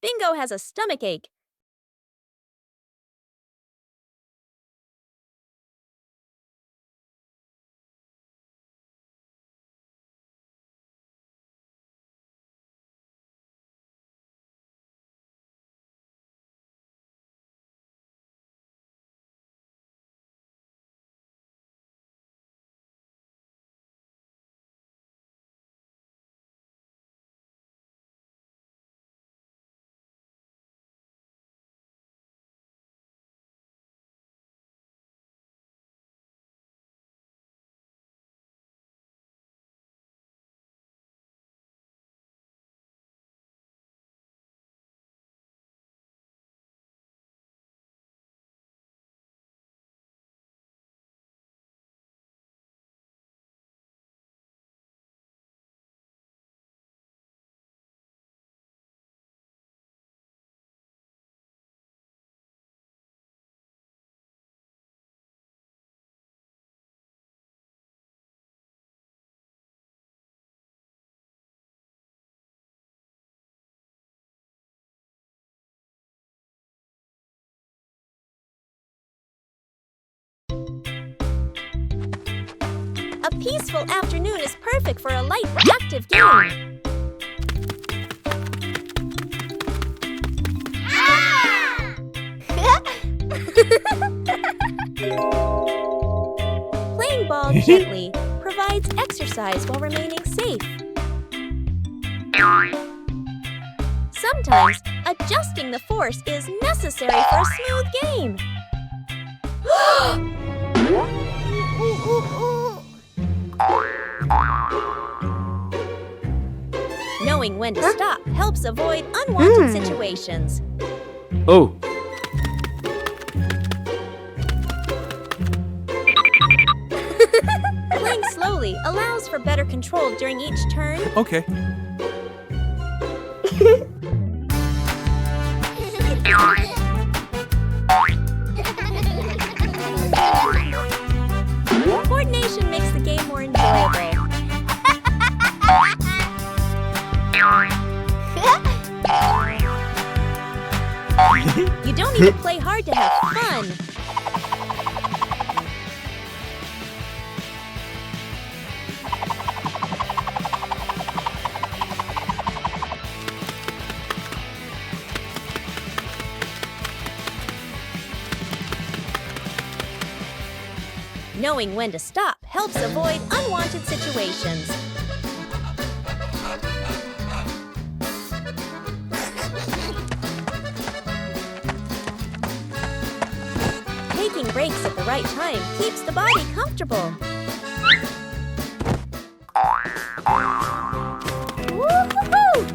Bingo has a stomachache. A peaceful afternoon is perfect for a light, active game. Playing ball gently provides exercise while remaining safe. Sometimes, adjusting the force is necessary for a smooth game. Knowing when to stop helps avoid unwanted situations. Oh. Playing slowly allows for better control during each turn. Okay. Coordination makes the game more enjoyable. You don't need to play hard to have fun. Knowing when to stop helps avoid unwanted situations. Taking breaks at the right time keeps the body comfortable. Woo-hoo-hoo!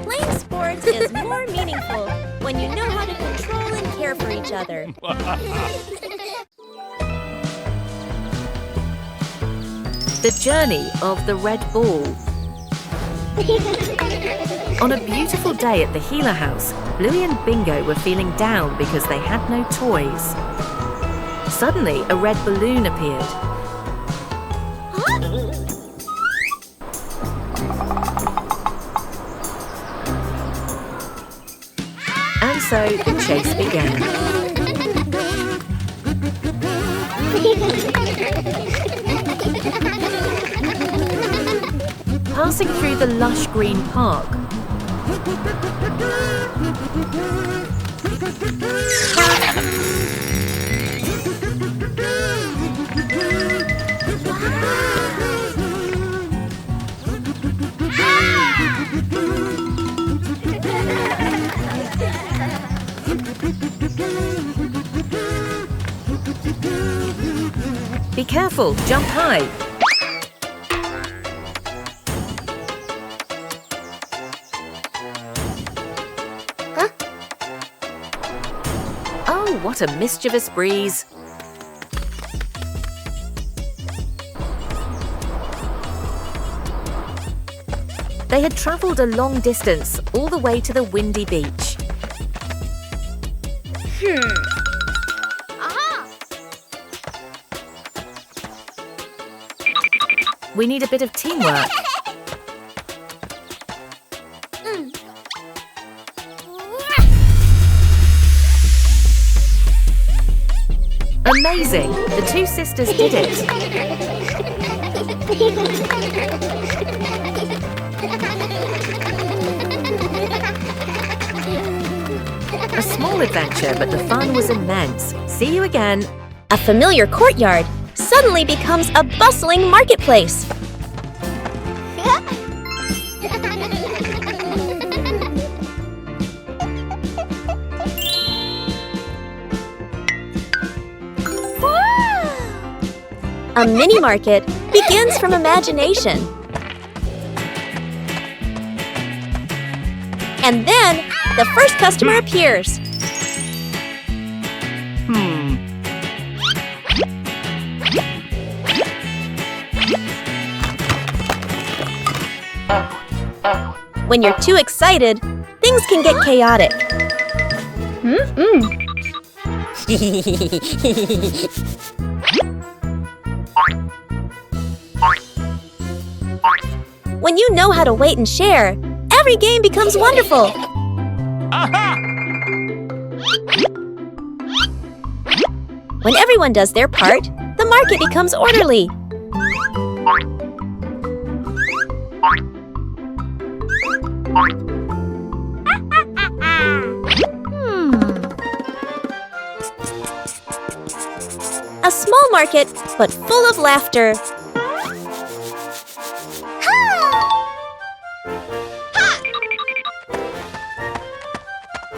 Playing sports is more meaningful when you know how to control and care for each other. The journey of the red ball. On a beautiful day at the Healer House, Bluey and Bingo were feeling down because they had no toys. Suddenly, a red balloon appeared. And so the chase began. Passing through the lush green park, be careful, jump high. Oh, what a mischievous breeze. They had travelled a long distance, all the way to the windy beach. We need a bit of teamwork. Amazing! The two sisters did it. A small adventure, but the fun was immense. See you again. A familiar courtyard suddenly becomes a bustling marketplace. A mini market begins from imagination. And then the first customer appears. When you're too excited, things can get chaotic. When you know how to wait and share, every game becomes wonderful. When everyone does their part, the market becomes orderly. A small market, but full of laughter.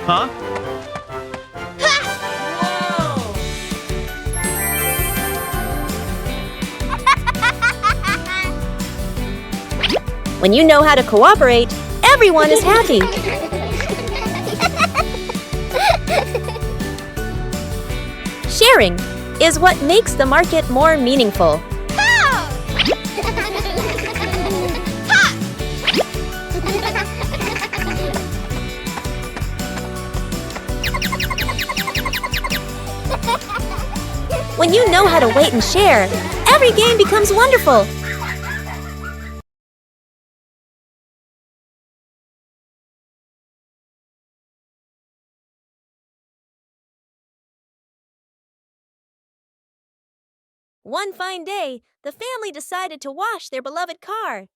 Huh? When you know how to cooperate, everyone is happy. Sharing is what makes the market more meaningful. When you know how to wait and share, every game becomes wonderful. One fine day, the family decided to wash their beloved car.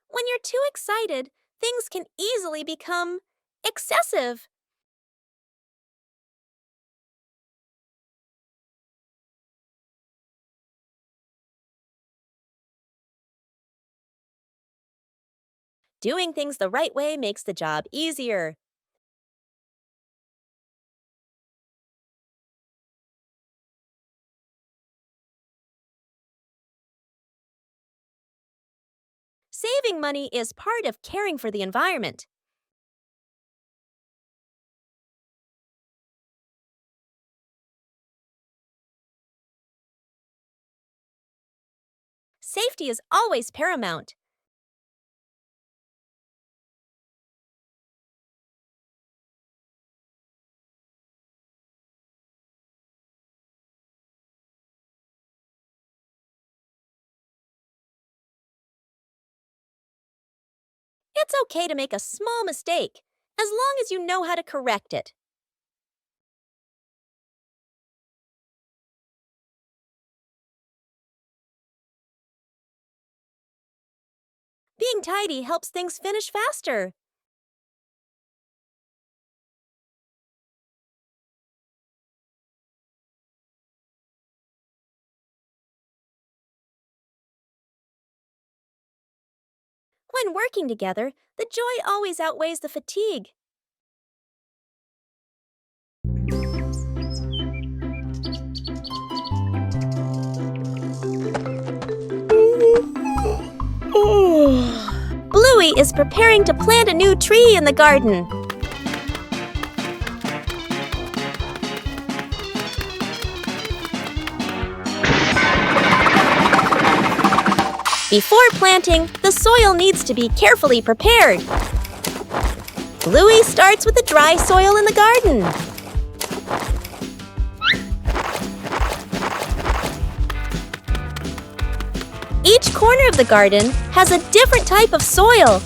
When you're too excited, things can easily become excessive. Doing things the right way makes the job easier. Saving money is part of caring for the environment. Safety is always paramount. It's okay to make a small mistake, as long as you know how to correct it. Being tidy helps things finish faster. When working together, the joy always outweighs the fatigue. Bluey is preparing to plant a new tree in the garden. Before planting, the soil needs to be carefully prepared. Bluey starts with the dry soil in the garden. Each corner of the garden has a different type of soil.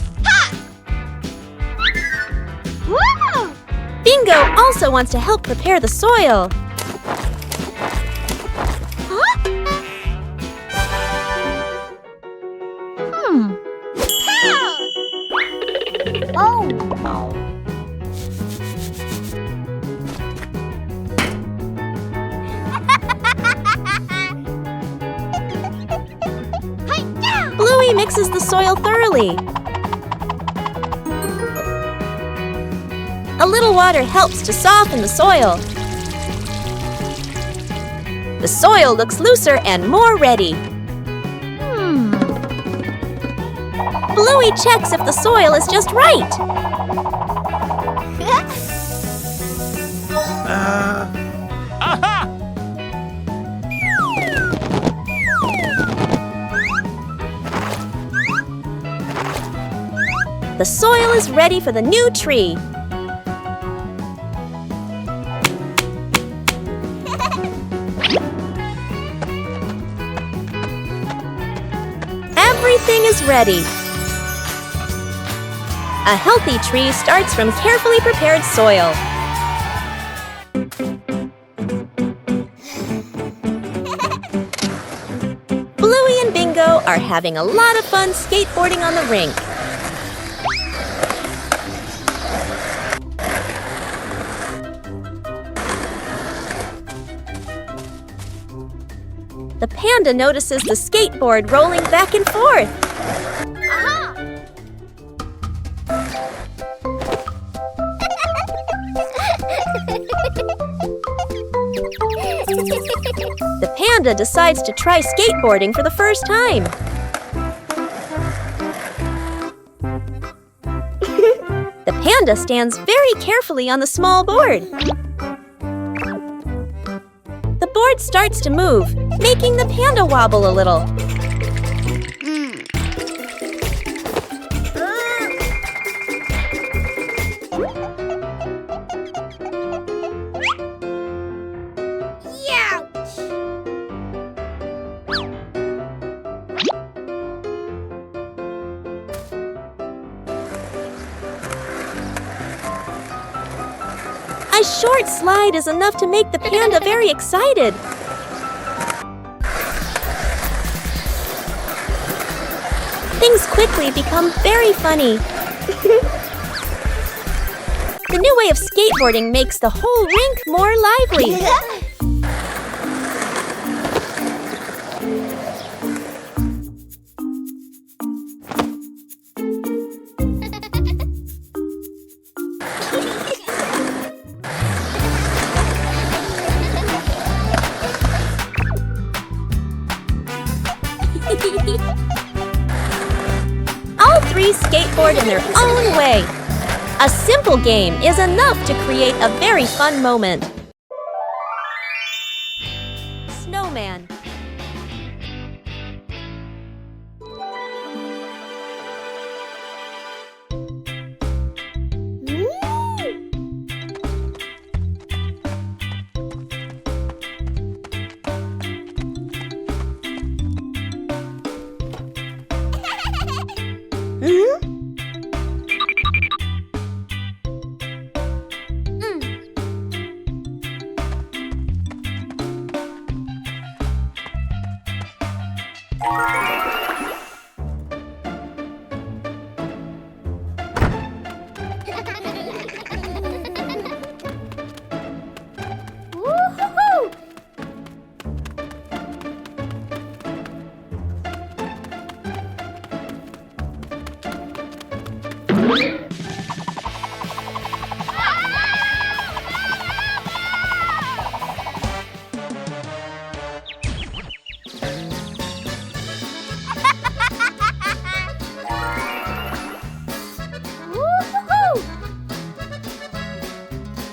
Whoa! Bingo also wants to help prepare the soil. Oh! Bluey mixes the soil thoroughly. A little water helps to soften the soil. The soil looks looser and more ready. Bluey checks if the soil is just right. The soil is ready for the new tree. Everything is ready. A healthy tree starts from carefully prepared soil. Bluey and Bingo are having a lot of fun skateboarding on the rink. The panda notices the skateboard rolling back and forth. The panda decides to try skateboarding for the first time. The panda stands very carefully on the small board. The board starts to move, making the panda wobble a little. A short slide is enough to make the panda very excited. Things quickly become very funny. The new way of skateboarding makes the whole rink more lively. All three skateboard in their own way. A simple game is enough to create a very fun moment. Snowman.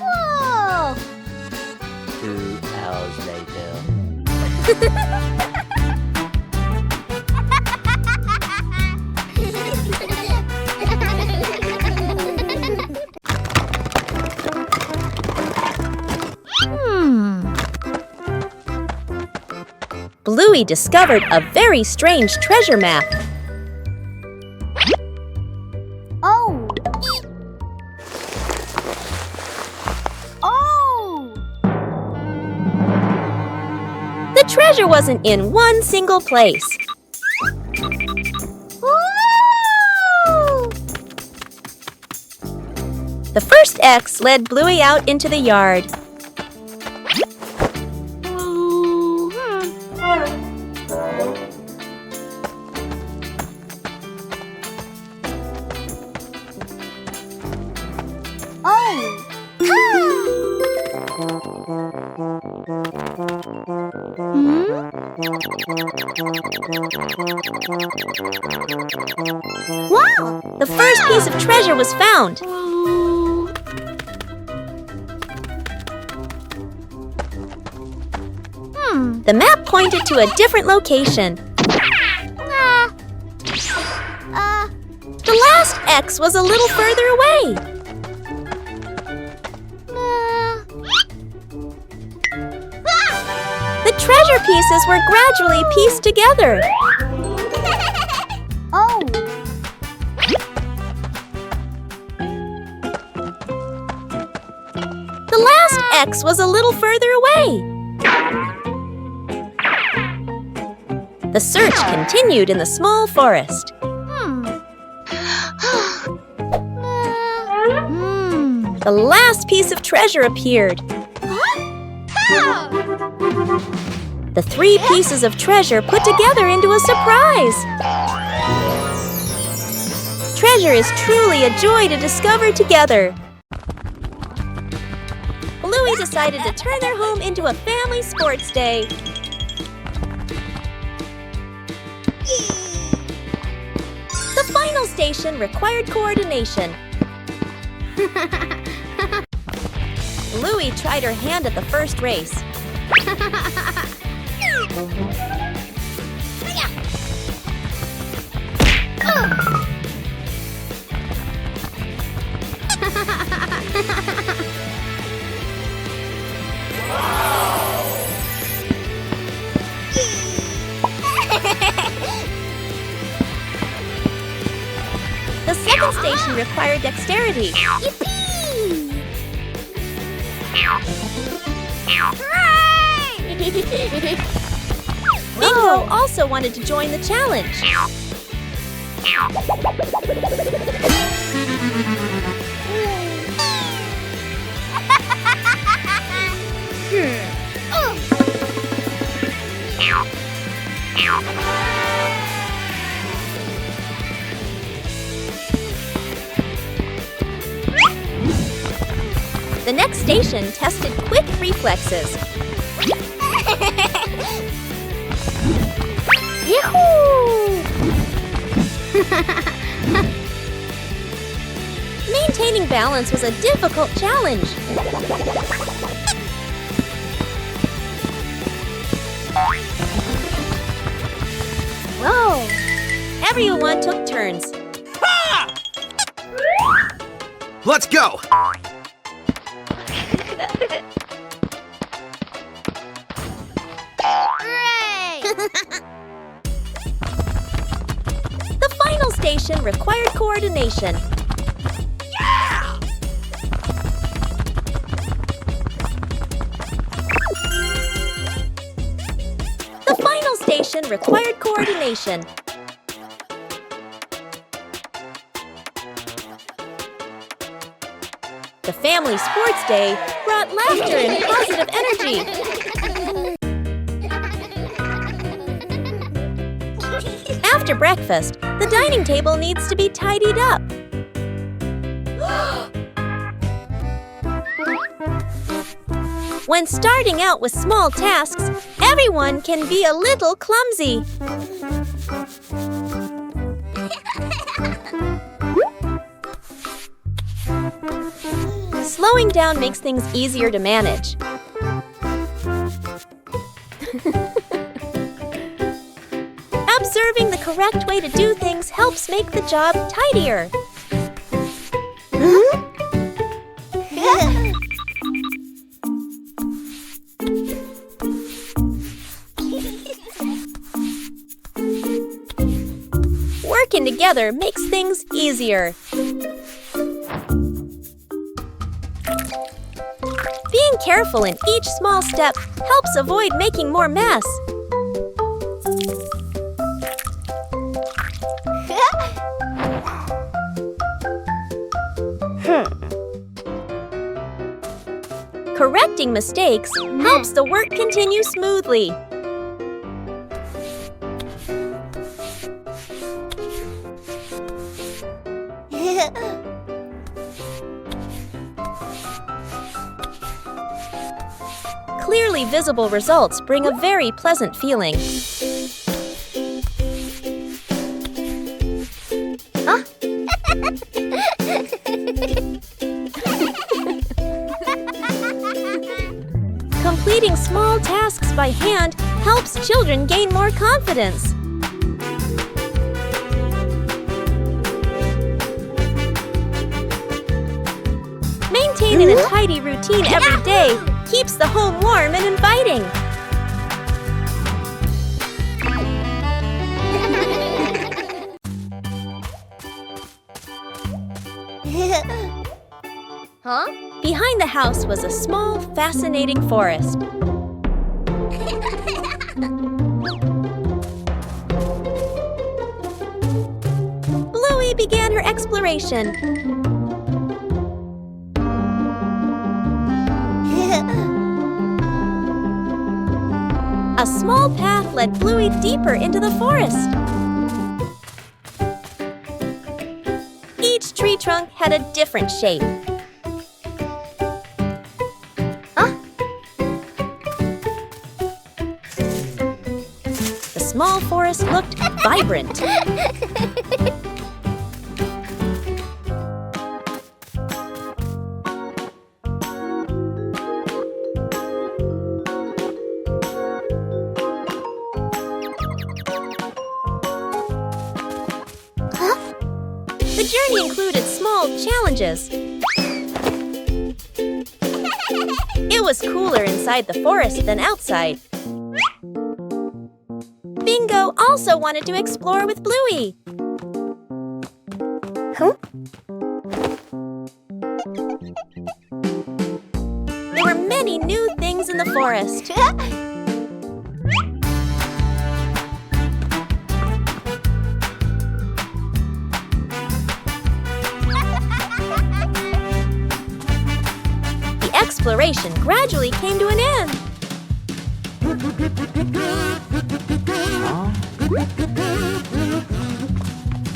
Whoa! 2 hours later. Bluey discovered a very strange treasure map. Oh! Oh! The treasure wasn't in one single place. Woo! The first X led Bluey out into the yard. Wow! The first piece of treasure was found. The map pointed to a different location. The last X was a little further away. The treasure pieces were gradually pieced together. Oh! The last X was a little further away. The search continued in the small forest. The last piece of treasure appeared. The three pieces of treasure put together into a surprise. Treasure is truly a joy to discover together. Bluey decided to turn their home into a family sports day. The final station required coordination. Bluey tried her hand at the first race. The second station required dexterity. Bingo also wanted to join the challenge. The next station tested quick reflexes. Yahoo! Maintaining balance was a difficult challenge. Whoa! Everyone took turns. Let's go! The final station required coordination. Yeah! The final station required coordination. The family sports day brought laughter and positive energy. After breakfast, the dining table needs to be tidied up. When starting out with small tasks, everyone can be a little clumsy. Slowing down makes things easier to manage. Observing the correct way to do things helps make the job tidier. Working together makes things easier. Being careful in each small step helps avoid making more mess. Correcting mistakes helps the work continue smoothly. Clearly visible results bring a very pleasant feeling. Completing small tasks by hand helps children gain more confidence. Maintaining a tidy routine every day keeps the home warm and inviting. Behind the house was a small, fascinating forest. Bluey began her exploration. A small path led Bluey deeper into the forest. Each tree trunk had a different shape. The small forest looked vibrant. The journey included small challenges. It was cooler inside the forest than outside. Bingo also wanted to explore with Bluey. There were many new things in the forest. Exploration gradually came to an end.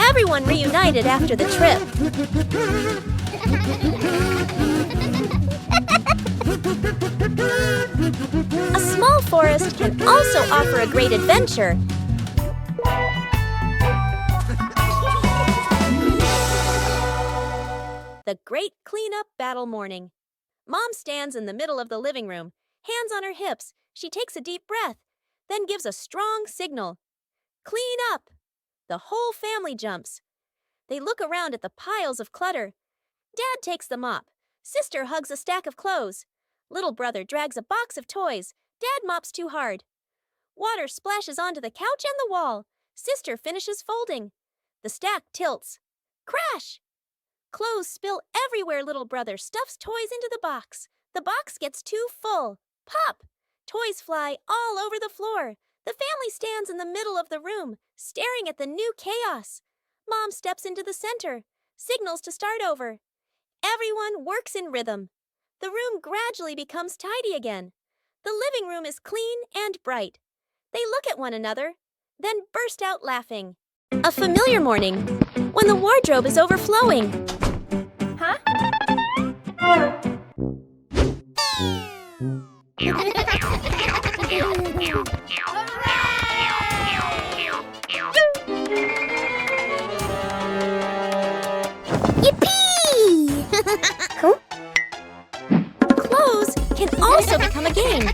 Everyone reunited after the trip. A small forest can also offer a great adventure. The Great Cleanup Battle Morning. Mom stands in the middle of the living room, hands on her hips. She takes a deep breath, then gives a strong signal. Clean up! The whole family jumps. They look around at the piles of clutter. Dad takes the mop. Sister hugs a stack of clothes. Little brother drags a box of toys. Dad mops too hard. Water splashes onto the couch and the wall. Sister finishes folding. The stack tilts. Crash! Clothes spill everywhere. Little brother stuffs toys into the box. The box gets too full. Pop! Toys fly all over the floor. The family stands in the middle of the room, staring at the new chaos. Mom steps into the center, signals to start over. Everyone works in rhythm. The room gradually becomes tidy again. The living room is clean and bright. They look at one another, then burst out laughing. A familiar morning, when the wardrobe is overflowing. Yippee! Clothes can also become a game.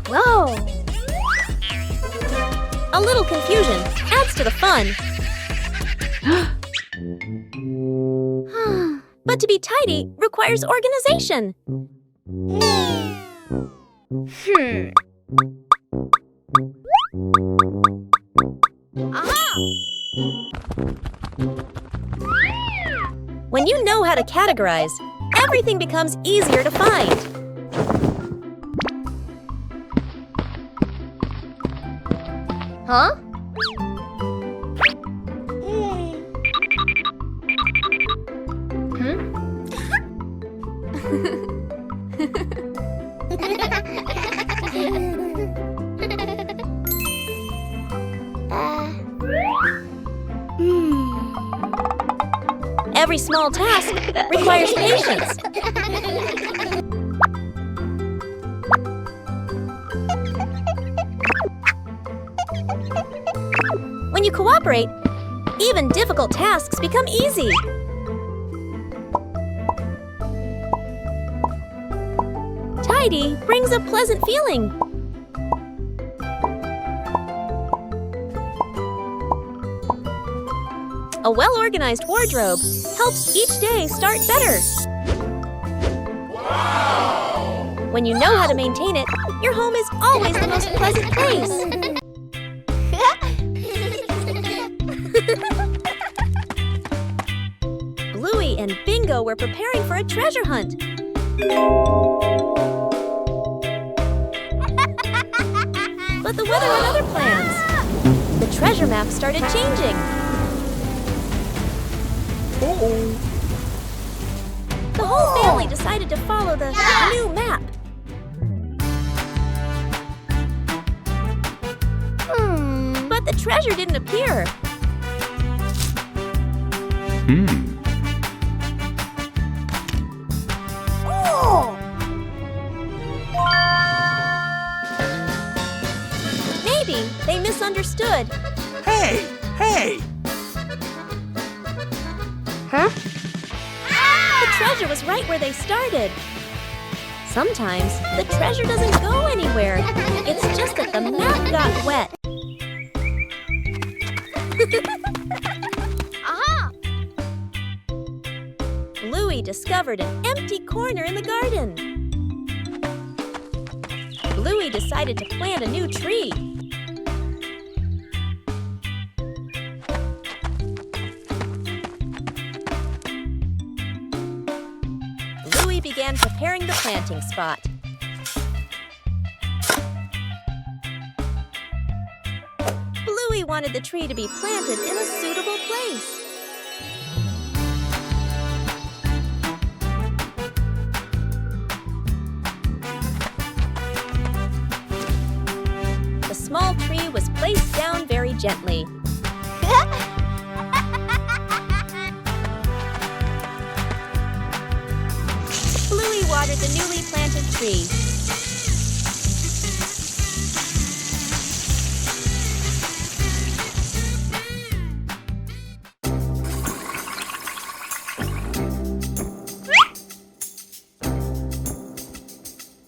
Whoa! A little confusion adds to the fun. But to be tidy requires organization. how to categorize, everything becomes easier to find. Huh? Every small task requires patience. When you cooperate, even difficult tasks become easy. Tidy brings a pleasant feeling. A well-organized wardrobe helps each day start better. Wow! When you know how to maintain it, your home is always the most pleasant place. Bluey and Bingo were preparing for a treasure hunt. But the weather had other plans. The treasure map started changing. The whole family decided to follow the new map. But the treasure didn't appear. Maybe they misunderstood. Hey! Hey! Huh? The treasure was right where they started. Sometimes the treasure doesn't go anywhere. It's just that the map got wet. Aha! Bluey discovered an empty corner in the garden. Bluey decided to plant a new tree. Bluey began preparing the planting spot. Bluey wanted the tree to be planted in a suitable place. The small tree was placed down very gently. Bluey watered the newly planted tree.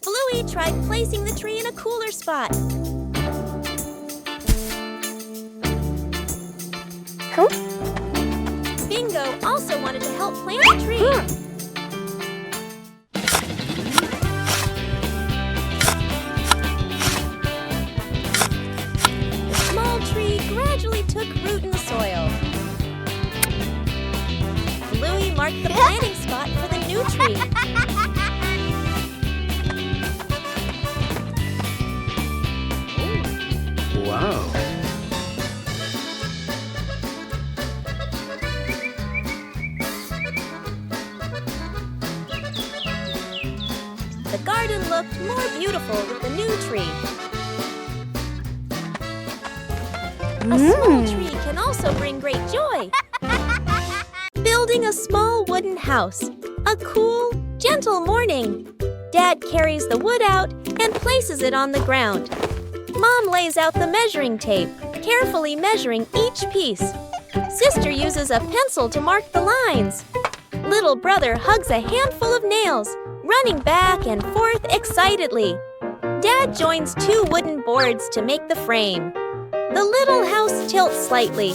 Bluey tried placing the tree in a cooler spot. Huh? Bingo also wanted to help plant the tree. The small tree gradually took root in the soil. Bluey marked the planting spot for the new tree. Wow. The garden looked more beautiful with the new tree. A small tree can also bring great joy. Building a small wooden house. A cool, gentle morning. Dad carries the wood out and places it on the ground. Mom lays out the measuring tape, carefully measuring each piece. Sister uses a pencil to mark the lines. Little brother hugs a handful of nails, running back and forth excitedly. Dad joins two wooden boards to make the frame. The little house tilts slightly.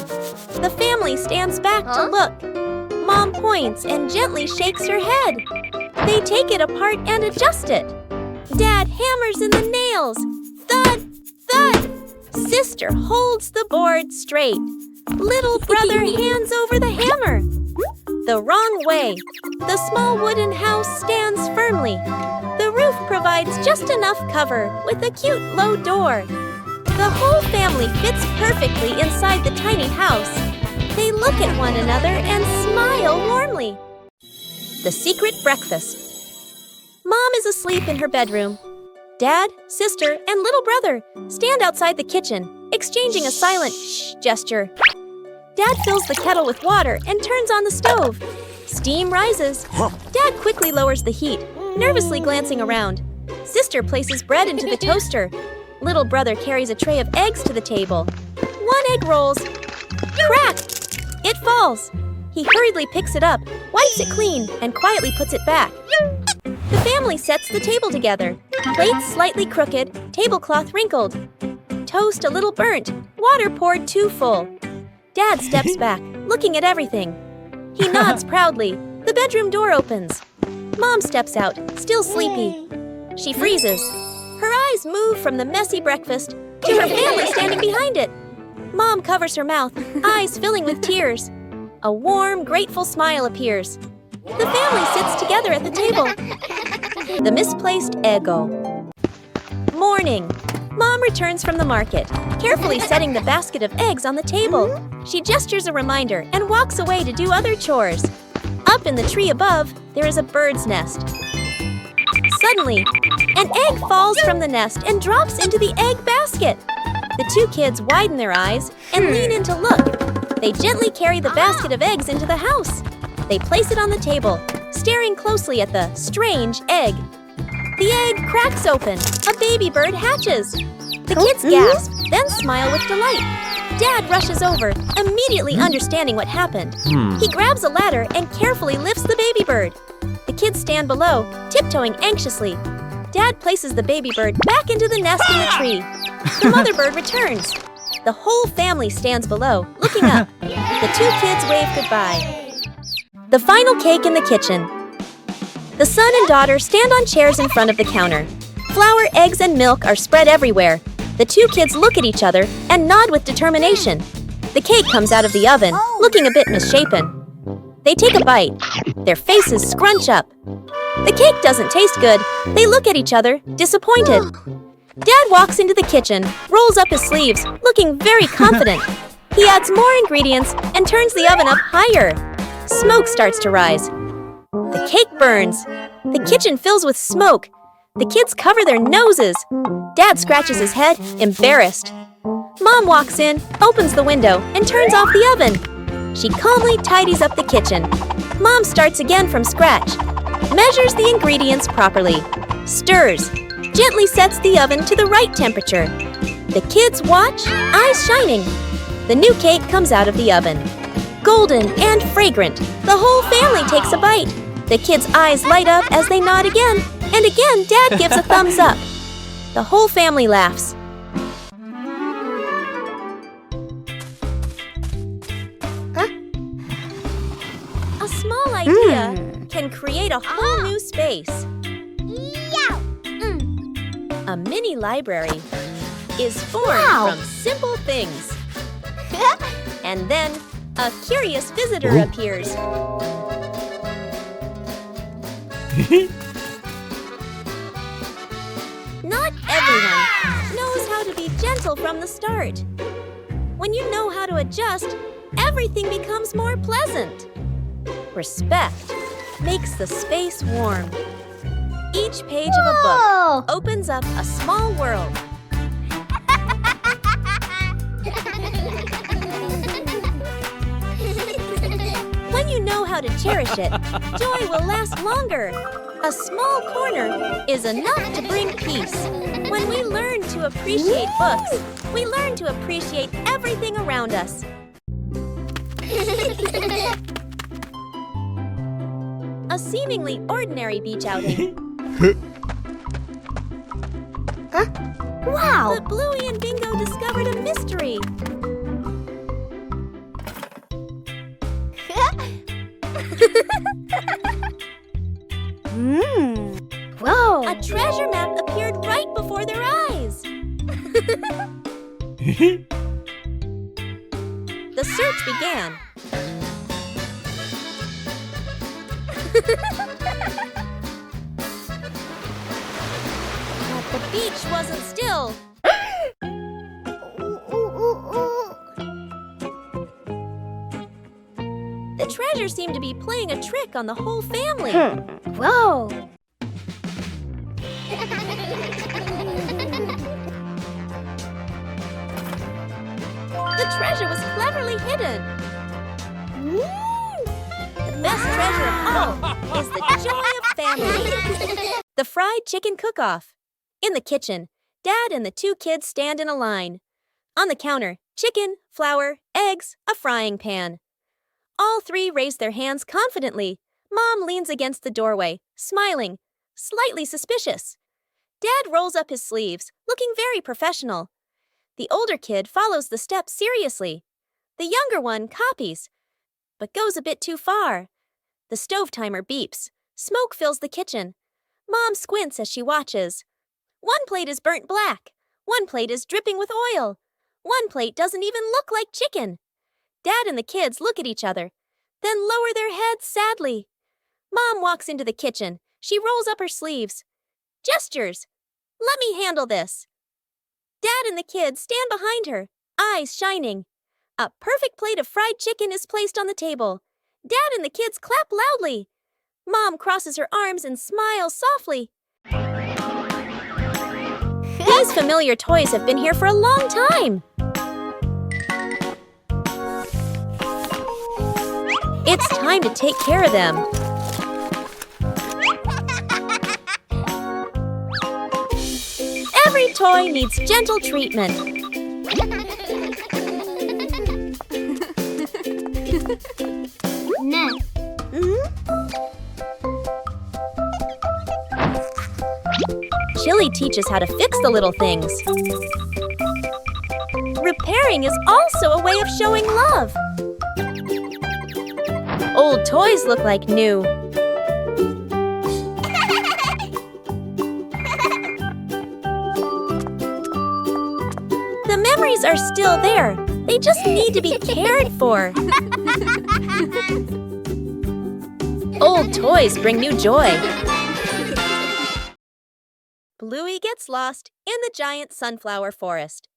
The family stands back to look. Mom points and gently shakes her head. They take it apart and adjust it. Dad hammers in the nails. Thud, thud. Sister holds the board straight. Little brother hands over the hammer. The wrong way. The small wooden house stands firmly. The roof provides just enough cover with a cute low door. The whole family fits perfectly inside the tiny house. They look at one another and smile warmly. The secret breakfast. Mom is asleep in her bedroom. Dad, sister, and little brother stand outside the kitchen, exchanging a silent shh gesture. Dad fills the kettle with water and turns on the stove. Steam rises. Dad quickly lowers the heat, nervously glancing around. Sister places bread into the toaster. Little brother carries a tray of eggs to the table. One egg rolls. Crack! It falls. He hurriedly picks it up, wipes it clean, and quietly puts it back. The family sets the table together. Plates slightly crooked, tablecloth wrinkled. Toast a little burnt, water poured too full. Dad steps back, looking at everything. He nods proudly. The bedroom door opens. Mom steps out, still sleepy. She freezes. Her eyes move from the messy breakfast to her family standing behind it. Mom covers her mouth, eyes filling with tears. A warm, grateful smile appears. The family sits together at the table. The misplaced ego. Morning. Mom returns from the market, carefully setting the basket of eggs on the table. She gestures a reminder and walks away to do other chores. Up in the tree above, there is a bird's nest. Suddenly, an egg falls from the nest and drops into the egg basket. The two kids widen their eyes and lean in to look. They gently carry the basket of eggs into the house. They place it on the table, staring closely at the strange egg. The egg cracks open. A baby bird hatches. The kids gasp, then smile with delight. Dad rushes over, immediately understanding what happened. He grabs a ladder and carefully lifts the baby bird. The kids stand below, tiptoeing anxiously. Dad places the baby bird back into the nest in the tree. The mother bird returns. The whole family stands below, looking up. The two kids wave goodbye. The final cake in the kitchen. The son and daughter stand on chairs in front of the counter. Flour, eggs, and milk are spread everywhere. The two kids look at each other and nod with determination. The cake comes out of the oven, looking a bit misshapen. They take a bite. Their faces scrunch up. The cake doesn't taste good. They look at each other, disappointed. Dad walks into the kitchen, rolls up his sleeves, looking very confident. He adds more ingredients and turns the oven up higher. Smoke starts to rise. The cake burns. The kitchen fills with smoke. The kids cover their noses. Dad scratches his head, embarrassed. Mom walks in, opens the window, and turns off the oven. She calmly tidies up the kitchen. Mom starts again from scratch. Measures the ingredients properly. Stirs. Gently sets the oven to the right temperature. The kids watch, eyes shining. The new cake comes out of the oven. Golden and fragrant, the whole family takes a bite. The kids' eyes light up as they nod again, and again Dad gives a thumbs up. The whole family laughs. A small idea can create a whole new space. A mini library is formed from simple things. And then a curious visitor appears. Not everyone knows how to be gentle from the start. When you know how to adjust, everything becomes more pleasant. Respect makes the space warm. Each page of a book opens up a small world. When you know how to cherish it, joy will last longer. A small corner is enough to bring peace. When we learn to appreciate books, we learn to appreciate everything around us. A seemingly ordinary beach outing. Wow! But Bluey and Bingo discovered a mystery. Whoa! A treasure map appeared right before their eyes. The search began. But the beach wasn't still. The treasure seemed to be playing a trick on the whole family. Whoa! The treasure was cleverly hidden. The best treasure of all is the joy of family. The fried chicken cook-off. In the kitchen, Dad and the two kids stand in a line. On the counter, chicken, flour, eggs, a frying pan. All three raise their hands confidently. Mom leans against the doorway, smiling, slightly suspicious. Dad rolls up his sleeves, looking very professional. The older kid follows the steps seriously. The younger one copies, but goes a bit too far. The stove timer beeps. Smoke fills the kitchen. Mom squints as she watches. One plate is burnt black. One plate is dripping with oil. One plate doesn't even look like chicken. Dad and the kids look at each other, then lower their heads sadly. Mom walks into the kitchen. She rolls up her sleeves. Gestures. Let me handle this. Dad and the kids stand behind her, eyes shining. A perfect plate of fried chicken is placed on the table. Dad and the kids clap loudly. Mom crosses her arms and smiles softly. These familiar toys have been here for a long time. It's time to take care of them. Every toy needs gentle treatment. Next. Chili teaches how to fix the little things. Repairing is also a way of showing love. Old toys look like new. The memories are still there. They just need to be cared for. Old toys bring new joy. Bluey gets lost in the giant sunflower forest.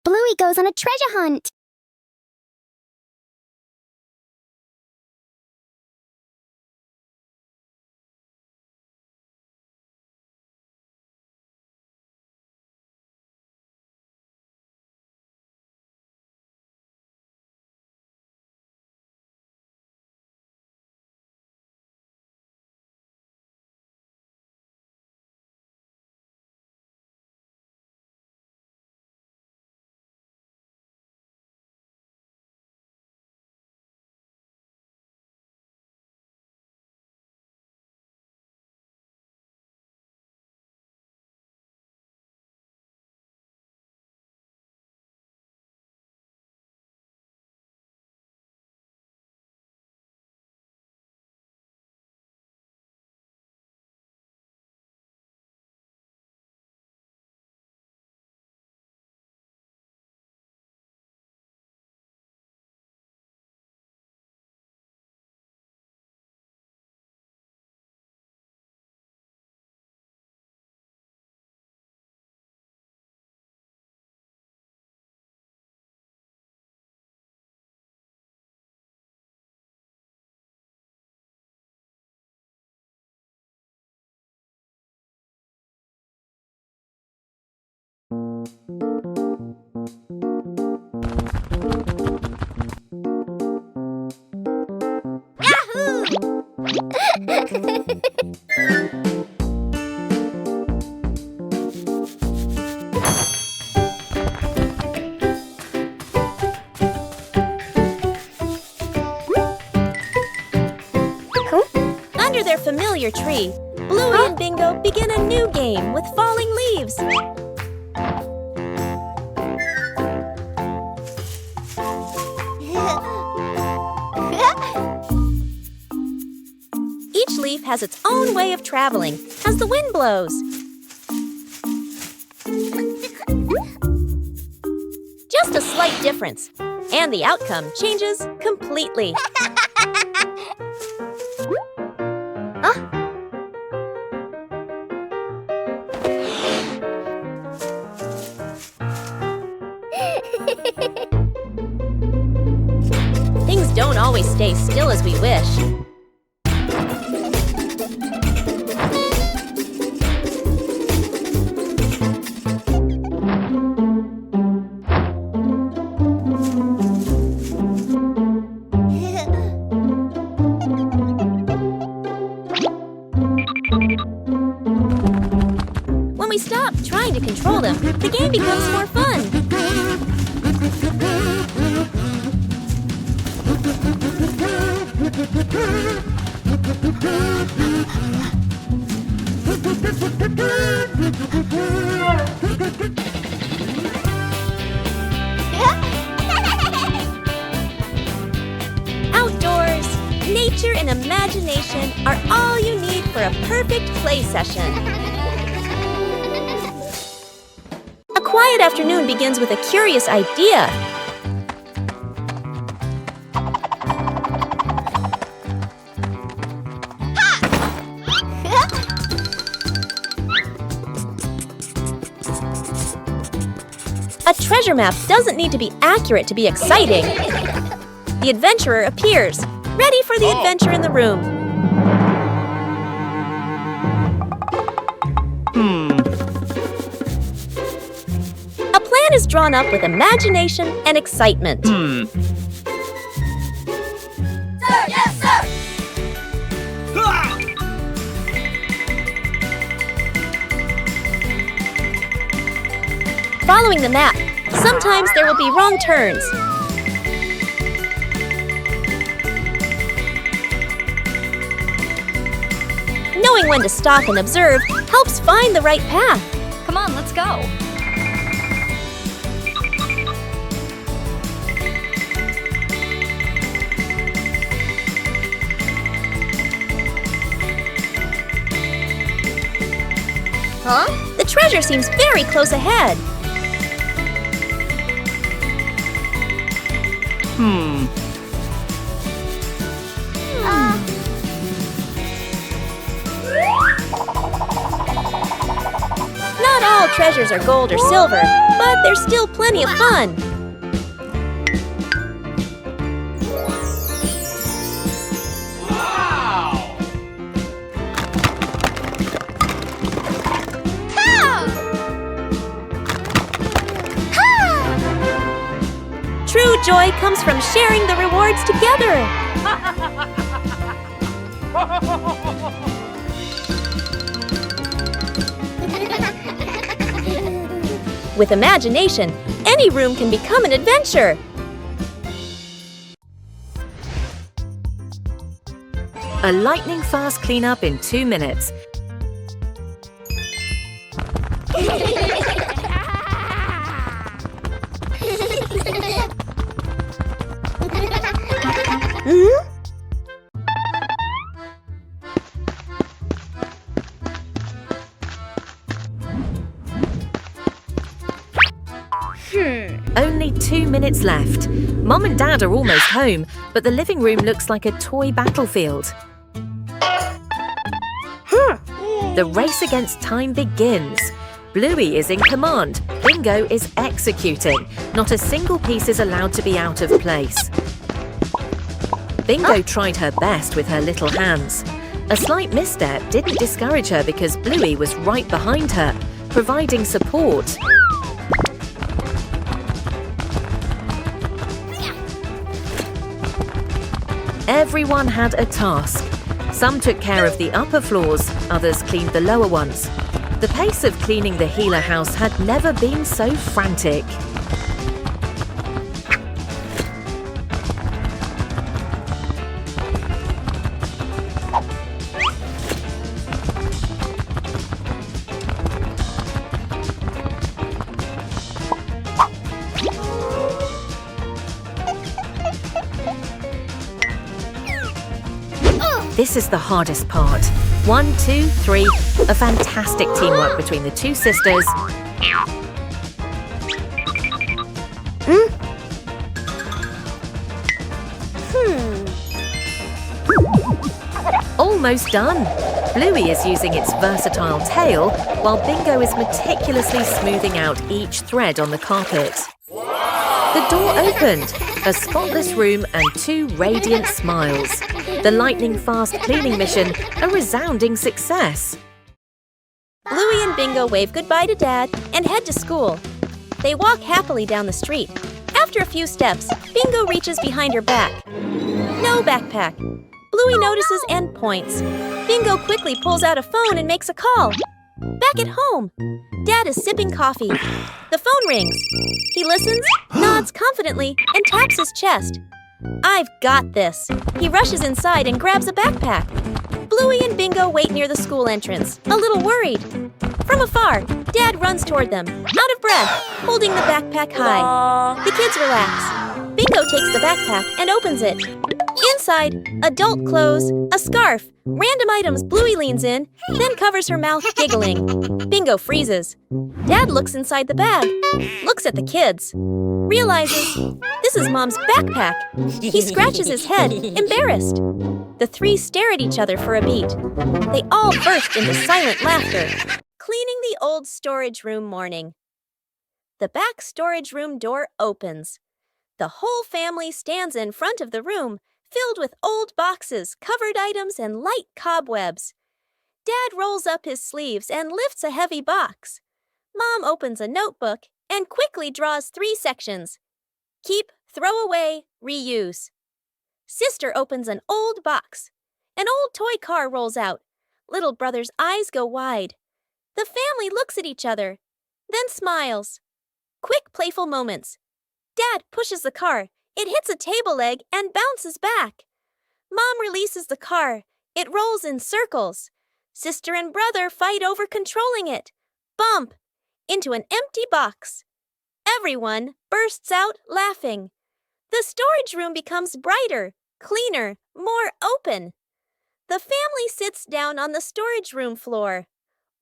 Bluey goes on a treasure hunt. Under their familiar tree, Bluey and Bingo begin a new game with falling leaves. Each leaf has its own way of traveling as the wind blows. Just a slight difference, and the outcome changes completely. Things don't always stay still as we wish. When we stop trying to control them, the game becomes more fun. Outdoors, nature and imagination are all you need for a perfect play session. A quiet afternoon begins with a curious idea. A treasure map doesn't need to be accurate to be exciting. The adventurer appears, ready for the adventure in the room. A plan is drawn up with imagination and excitement. Sir, yes, sir! Following the map, sometimes there will be wrong turns. Knowing when to stop and observe helps find the right path. Come on, let's go. Huh? The treasure seems very close ahead. Not all treasures are gold or silver, but there's still plenty of fun. True joy comes from sharing the rewards together. With imagination, any room can become an adventure. A lightning-fast cleanup in 2 minutes. Only 2 minutes left. Mom and Dad are almost home, but the living room looks like a toy battlefield. The race against time begins. Bluey is in command. Bingo is executing. Not a single piece is allowed to be out of place. Bingo tried her best with her little hands. A slight misstep didn't discourage her because Bluey was right behind her, providing support. Everyone had a task. Some took care of the upper floors, others cleaned the lower ones. The pace of cleaning the healer house had never been so frantic. This is the hardest part. 1, 2, 3. A fantastic teamwork between the two sisters. Almost done. Bluey is using its versatile tail, while Bingo is meticulously smoothing out each thread on the carpet. The door opened. A spotless room and 2 radiant smiles. The lightning-fast cleaning mission, a resounding success. Bluey and Bingo wave goodbye to Dad and head to school. They walk happily down the street. After a few steps, Bingo reaches behind her back. No backpack. Bluey notices and points. Bingo quickly pulls out a phone and makes a call. Back at home, Dad is sipping coffee. The phone rings. He listens, nods confidently, and taps his chest. I've got this. He rushes inside and grabs a backpack. Bluey and Bingo wait near the school entrance, a little worried. From afar, Dad runs toward them, out of breath, holding the backpack high. The kids relax. Bingo takes the backpack and opens it. Inside, adult clothes, a scarf, random items. Bluey leans in, then covers her mouth, giggling. Bingo freezes. Dad looks inside the bag, looks at the kids, realizes this is Mom's backpack. He scratches his head, embarrassed. The 3 stare at each other for a beat. They all burst into silent laughter. Cleaning the old storage room morning. The back storage room door opens. The whole family stands in front of the room, filled with old boxes, covered items, and light cobwebs. Dad rolls up his sleeves and lifts a heavy box. Mom opens a notebook and quickly draws 3 sections. Keep, throw away, reuse. Sister opens an old box. An old toy car rolls out. Little brother's eyes go wide. The family looks at each other, then smiles. Quick, playful moments. Dad pushes the car. It hits a table leg and bounces back. Mom releases the car. It rolls in circles. Sister and brother fight over controlling it. Bump into an empty box. Everyone bursts out laughing. The storage room becomes brighter, cleaner, more open. The family sits down on the storage room floor.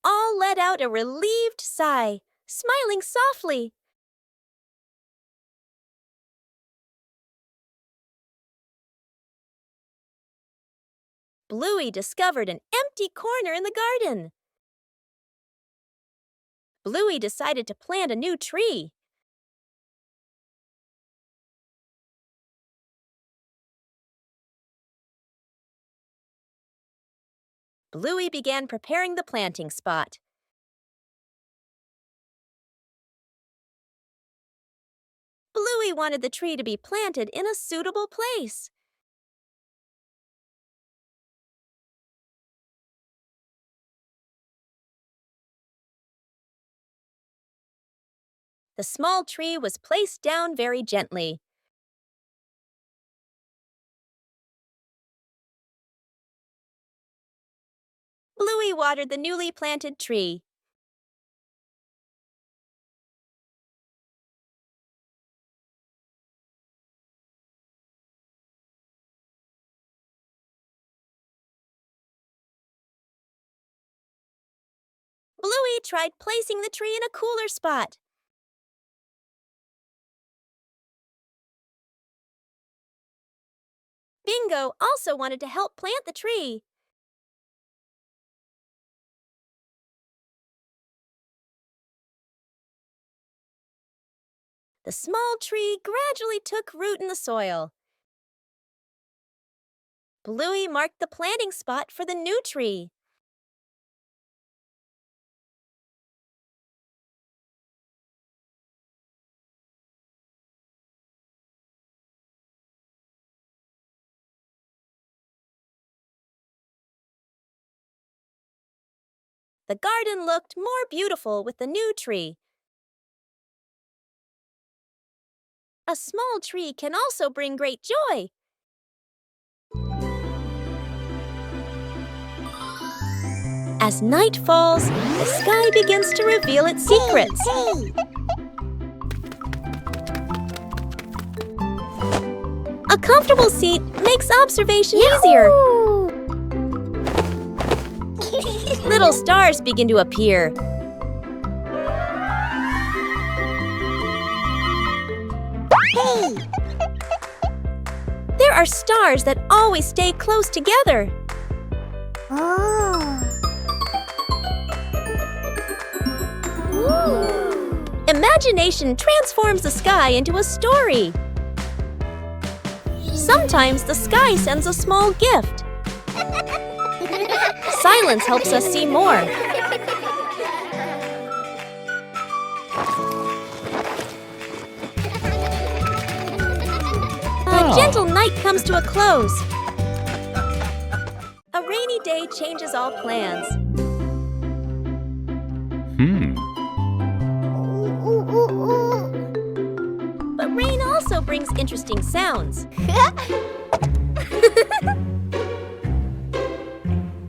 All let out a relieved sigh, smiling softly. Bluey discovered an empty corner in the garden. Bluey decided to plant a new tree. Bluey began preparing the planting spot. Bluey wanted the tree to be planted in a suitable place. The small tree was placed down very gently. Bluey watered the newly planted tree. Bluey tried placing the tree in a cooler spot. Bingo also wanted to help plant the tree. The small tree gradually took root in the soil. Bluey marked the planting spot for the new tree. The garden looked more beautiful with the new tree. A small tree can also bring great joy. As night falls, the sky begins to reveal its secrets. A comfortable seat makes observation easier. Little stars begin to appear. There are stars that always stay close together. Imagination transforms the sky into a story. Sometimes the sky sends a small gift. Silence helps us see more. A gentle night comes to a close. A rainy day changes all plans. But rain also brings interesting sounds.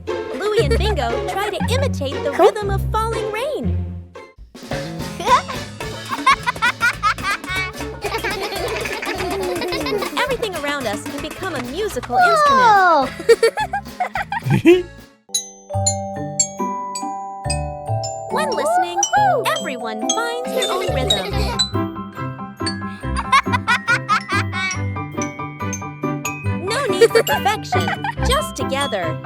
Bluey and Bingo try to imitate the rhythm of falling rain. Everything around us can become a musical instrument. When listening, everyone finds their own rhythm. No need for perfection, just together.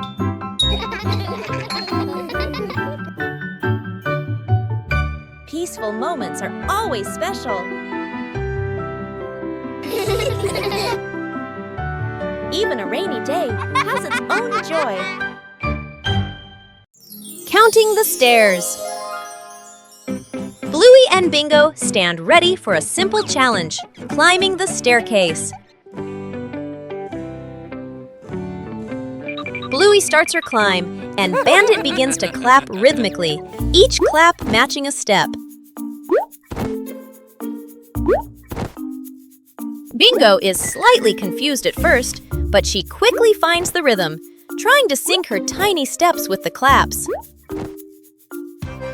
Peaceful moments are always special. Even a rainy day has its own joy. Counting the stairs. Bluey and Bingo stand ready for a simple challenge, climbing the staircase. Bluey starts her climb, and Bandit begins to clap rhythmically, each clap matching a step. Bingo is slightly confused at first, but she quickly finds the rhythm, trying to sync her tiny steps with the claps.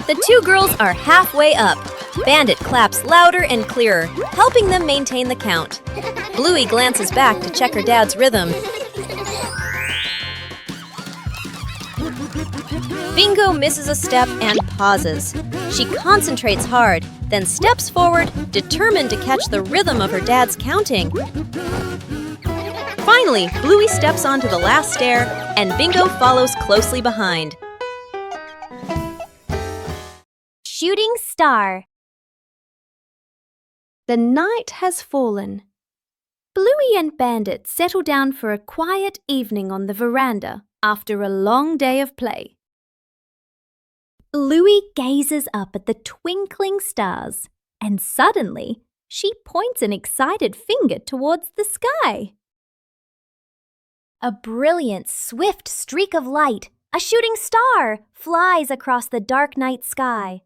The two girls are halfway up. Bandit claps louder and clearer, helping them maintain the count. Bluey glances back to check her dad's rhythm. Bingo misses a step and pauses. She concentrates hard, then steps forward, determined to catch the rhythm of her dad's counting. Finally, Bluey steps onto the last stair, and Bingo follows closely behind. Shooting star. The night has fallen. Bluey and Bandit settle down for a quiet evening on the veranda after a long day of play. Bluey gazes up at the twinkling stars, and suddenly she points an excited finger towards the sky. A brilliant, swift streak of light, a shooting star, flies across the dark night sky.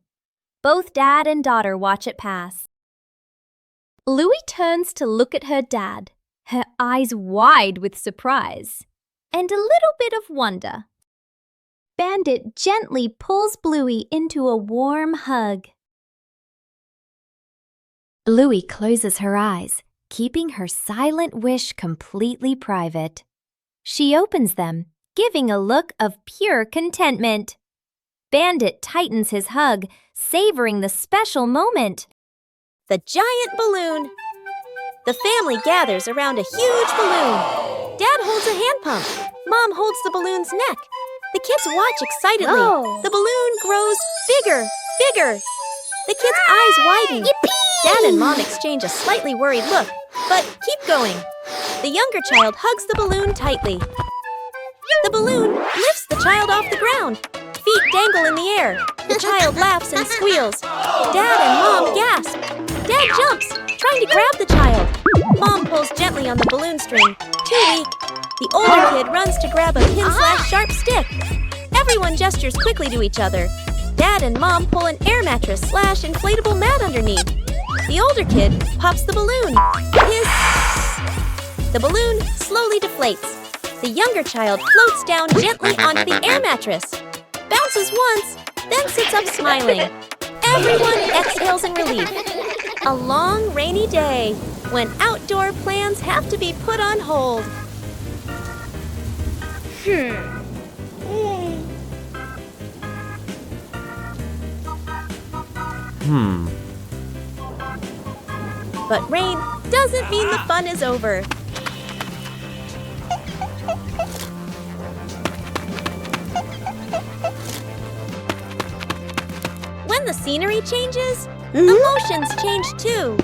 Both dad and daughter watch it pass. Bluey turns to look at her dad, her eyes wide with surprise and a little bit of wonder. Bandit gently pulls Bluey into a warm hug. Bluey closes her eyes, keeping her silent wish completely private. She opens them, giving a look of pure contentment. Bandit tightens his hug, savoring the special moment. The giant balloon. The family gathers around a huge balloon. Dad holds a hand pump. Mom holds the balloon's neck. The kids watch excitedly. Whoa. The balloon grows bigger, bigger. The kids' eyes widen. Yippee! Dad and Mom exchange a slightly worried look, but keep going. The younger child hugs the balloon tightly. The balloon lifts the child off the ground. Feet dangle in the air. The child laughs and squeals. Dad and Mom gasp. Dad jumps, trying to grab the child. Mom pulls gently on the balloon string. Too weak. The older kid runs to grab a pin/sharp stick. Everyone gestures quickly to each other. Dad and Mom pull an air mattress / inflatable mat underneath. The older kid pops the balloon. Hiss! The balloon slowly deflates. The younger child floats down gently onto the air mattress, bounces once, then sits up smiling. Everyone exhales in relief. A long, rainy day when outdoor plans have to be put on hold. But rain doesn't mean the fun is over. When the scenery changes, emotions change too.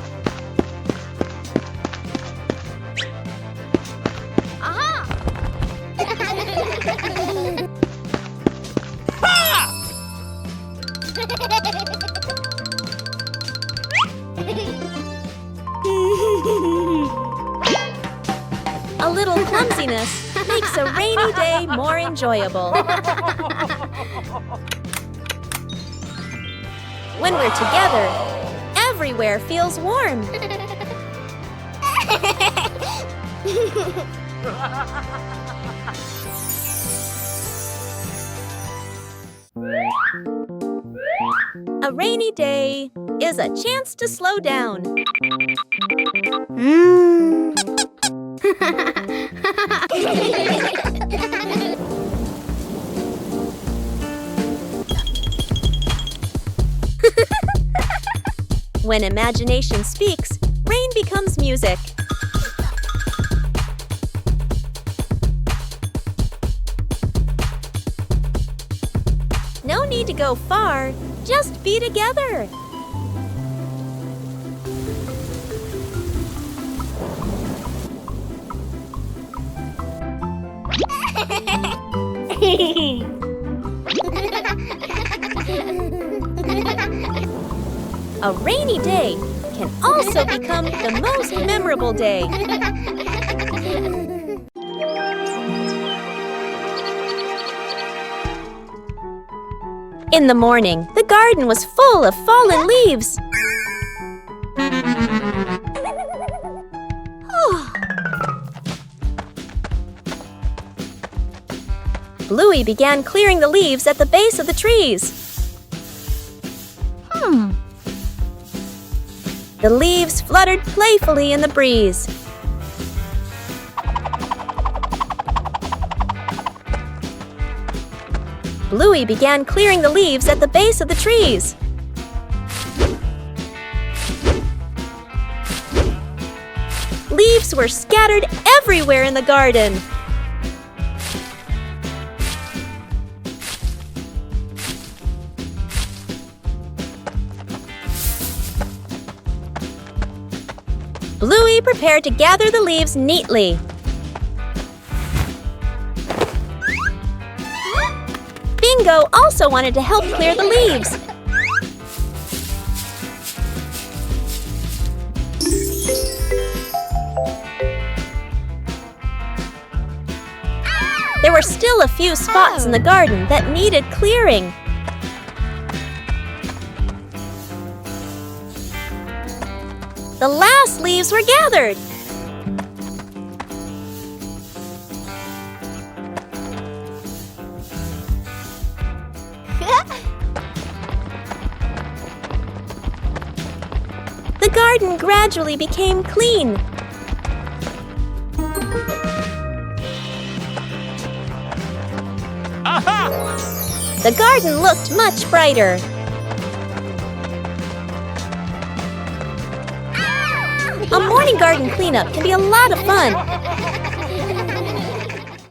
A little clumsiness makes a rainy day more enjoyable. When we're together, everywhere feels warm. A rainy day is a chance to slow down. When imagination speaks, rain becomes music. No need to go far, just be together. A rainy day can also become the most memorable day. In the morning, the garden was full of fallen leaves. Bluey began clearing the leaves at the base of the trees. The leaves fluttered playfully in the breeze. Bluey began clearing the leaves at the base of the trees. Leaves were scattered everywhere in the garden. Bluey prepared to gather the leaves neatly. Bingo also wanted to help clear the leaves. There were still a few spots in the garden that needed clearing. The last leaves were gathered. The garden gradually became clean. The garden looked much brighter. A morning garden cleanup can be a lot of fun.